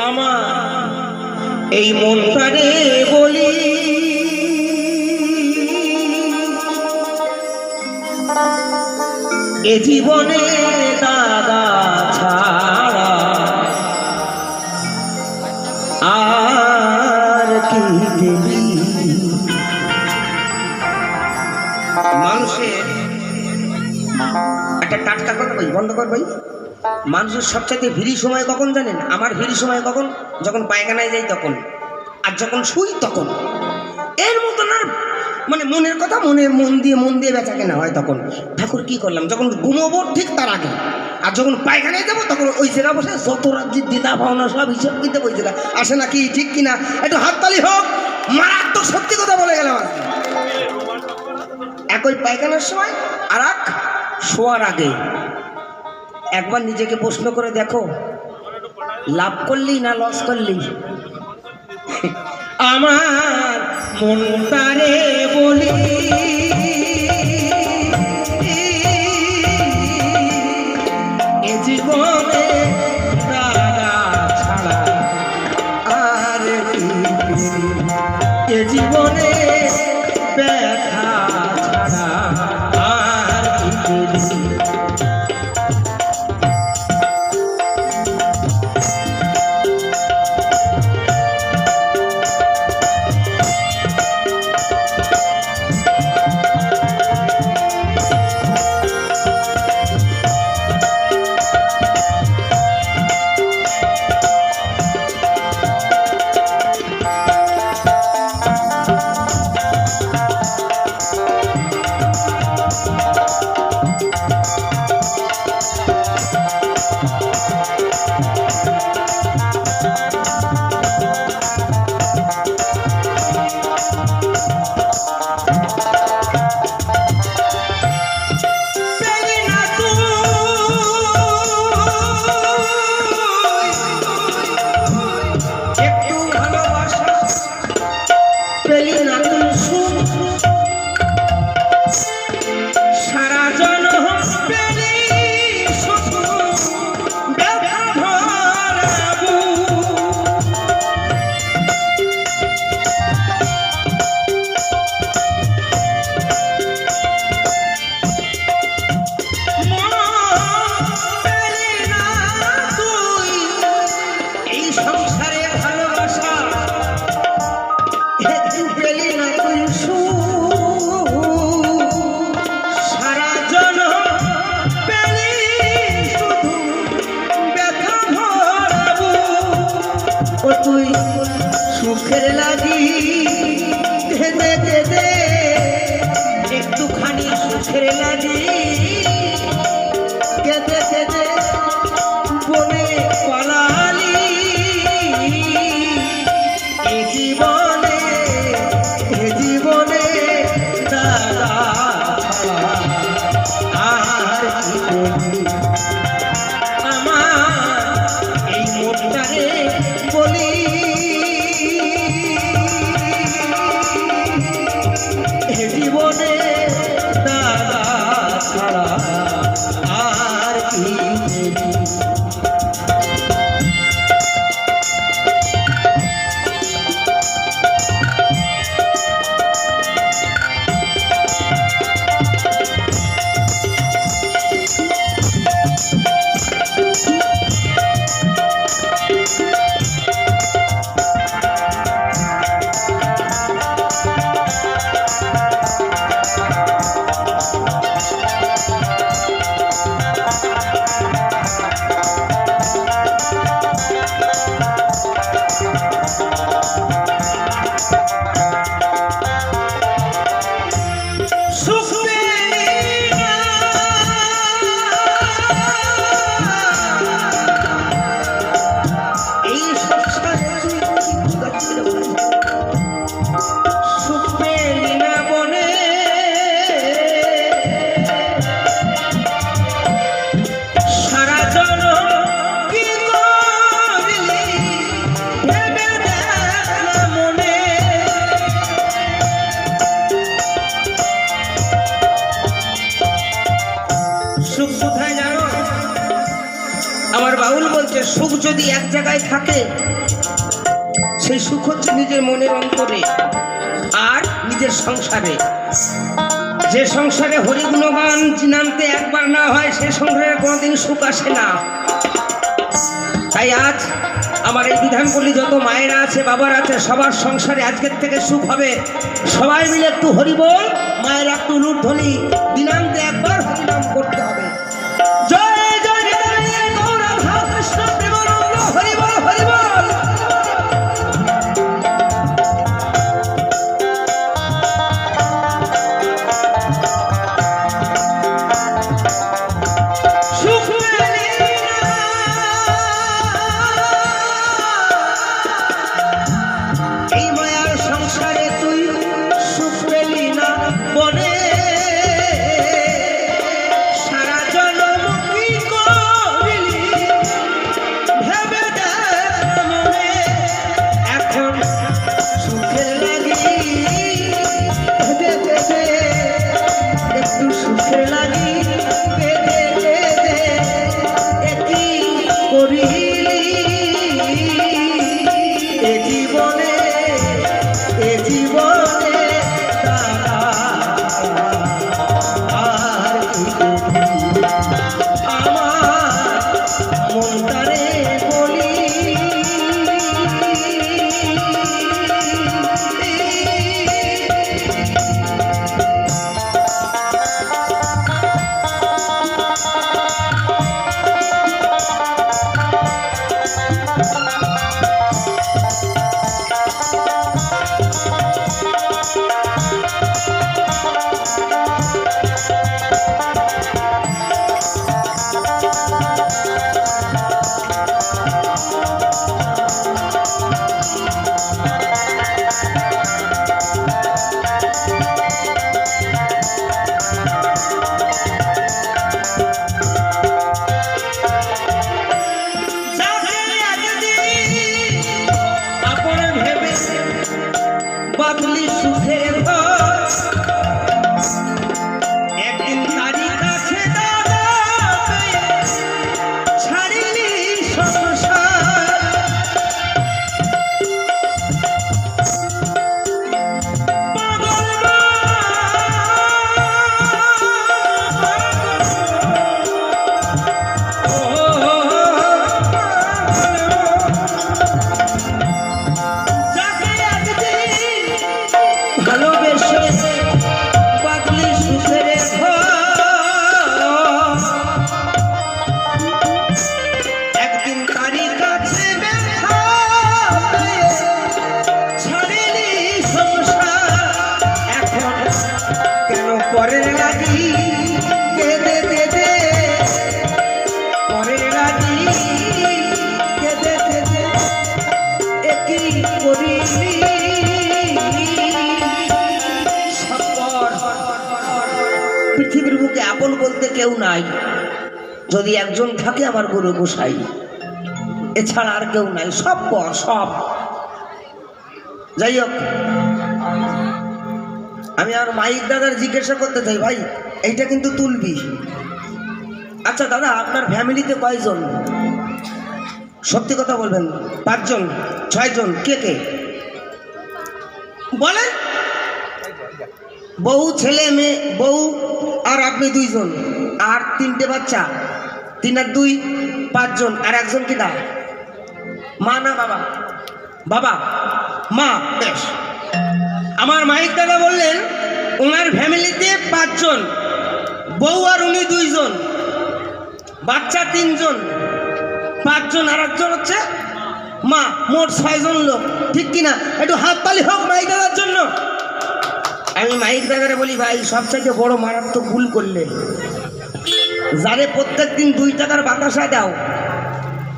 আমার এই মনটারে বলি এ জীবনে দাদা ছাড়া আর কি দেবী। মানুষের একটা টাটকা কথা ভাই, বন্ধ কর ভাই। মানুষের সবচাইতে ভিড়ি সময় কখন জানেন? আমার ভিড়ি সময় কখন? যখন পায়খানায় যাই তখন, আর যখন শুই তখন। এর মতো না, মানে মনের কথা মন দিয়ে বেচা কেনা হয় তখন। ঠাকুর কি করলাম, যখন ঘুমোবো ঠিক তার আগে, আর যখন পায়খানায় যাবো তখন ওই জায়গা বসে যত রাজ্যের দিদা ভাবনা সব হিসাব কিনতে ওই জায়গা আসে নাকি, ঠিক কিনা? একটু হাততালি হোক। মারাত্মক সত্যি কথা বলে গেলাম আজকে। একই পায়খানার সময় আর এক শোয়ার আগে একবার নিজেকে প্রশ্ন করে দেখো, লাভ করলি না লস করলি? আমার মনটারে বলি এ জীবনে দাদা ছাড়া আর এ জীবনে ব্যথা ছাড়া আর কি। তুই সুখের লাগি দে দে দে একটুখানি সুখের লাগি কেঁদে কেঁদে বনে পালালি এ জীবনে দাদা আর কি বলি। আমার এই মনটারে বলি যে সুখ যদি এক জায়গায় থাকে, সেই সুখ হচ্ছে নিজের মনের অন্তরে আর নিজের সংসারে। যে সংসারে হরিগুণগান জিনান্তে একবার না হয়, সে সংসারে কোনোদিন সুখ আসে না। তাই আজ আমার এই বিধানপল্লী যত মায়েরা আছে, বাবার আছে, সবার সংসারে আজকের থেকে সুখ হবে। সবাই মিলে একটু হরি বল, মায়ের একটু লুটধ্বনি, দিনান্তে একবার হরিনাম করতে হবে। জয় জয় হৃদয়ে গৌর রাধা কৃষ্ণ প্রেমানন্দ, হরি বল হরি বল। পৃথিবীর বুকে আপন বলতে কেউ নাই, যদি একজন থাকে আমার গুরু গোসাই, এছাড়া আর কেউ নাই, সব পর সব। যাই হোক, আমি আর মাইক দাদার জিজ্ঞাসা করতে চাই, ভাই এইটা কিন্তু তুলবি। আচ্ছা দাদা, আপনার ফ্যামিলিতে কয়জন? সত্যি কথা বলবেন। 5 জন, 6 জন, কে কে বলেন? বউ, ছেলে মেয়ে, বউ আর আপনি 2 জন, আর 3টে বাচ্চা। 3 আর 2 5 জন, আর একজন কি দা? মা না বাবা? বাবা, মা। বেশ, আমার মাইক দাদা বললেন ওনার ফ্যামিলিতে 5 জন, বউ আর উনি 2 জন, বাচ্চা 3 জন, 5 জন, আর একজন হচ্ছে মা, মোট 6 জন লোক। ঠিক কিনা? একটু হাততালি হোক মাইক দাদার জন্য। আমি মাইক দাদারে বলি, ভাই সবচাইতে বড় মারাত্মক ভুল করলে, যারে প্রত্যেক দিন 2 টাকার বাতাসা দাও,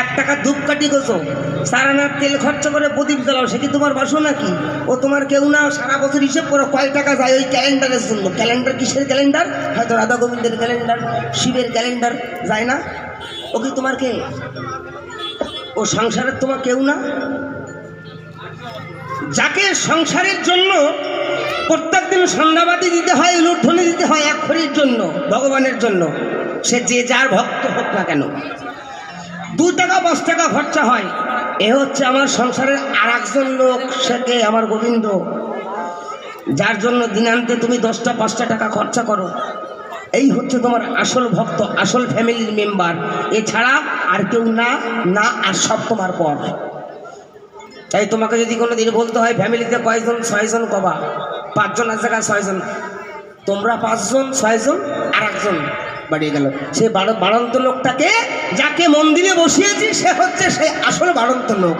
1 টাকা ধূপকাঠি গোছো, সারানার তেল খরচা করে প্রদীপ জ্বালাও, সে কি তোমার বাসো নাকি? ও তোমার কেউ না। সারা বছর হিসেব করো কয় টাকা যায় ওই ক্যালেন্ডারের জন্য। ক্যালেন্ডার কিসের ক্যালেন্ডার? হয়তো রাধা গোবিন্দের ক্যালেন্ডার, শিবের ক্যালেন্ডার, যায় না? ও কি তোমার কে? ও সংসারের তোমার কেউ না। যাকে সংসারের জন্য প্রত্যেক দিন সন্ধ্যাবাতি দিতে হয়, লুঠনি দিতে হয়, 1 খড়ির জন্য, ভগবানের জন্য, সে যে যার ভক্ত হোক না কেন, 2 টাকা 5 টাকা খরচা হয়, এ হচ্ছে আমার সংসারের আর একজন লোক, সেকে আমার গোবিন্দ, যার জন্য দিনান্তে তুমি 10টা 5টা টাকা খরচা করো। এই হচ্ছে তোমার আসল ভক্ত, আসল ফ্যামিলির মেম্বার। এছাড়া আর কেউ না, না আর সব তোমার পর। তাই তোমাকে যদি কোনো দিন বলতে হয় ফ্যামিলিতে কয়জন, 6 জন কবা, 5 জন আছে, 6 জন, তোমরা 5 জন, 6 জন আর একজন বাড়িয়ে গেল। সে বাড়ন্ত লোকটাকে, যাকে মন্দিরে বসিয়েছি, সে হচ্ছে সে আসল বাড়ন্ত লোক।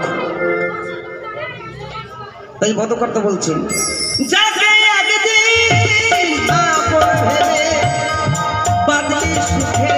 তাই বদকর্তা বলছেন, যাকে আগে দিন আপন ভেবে বাদলি সুখে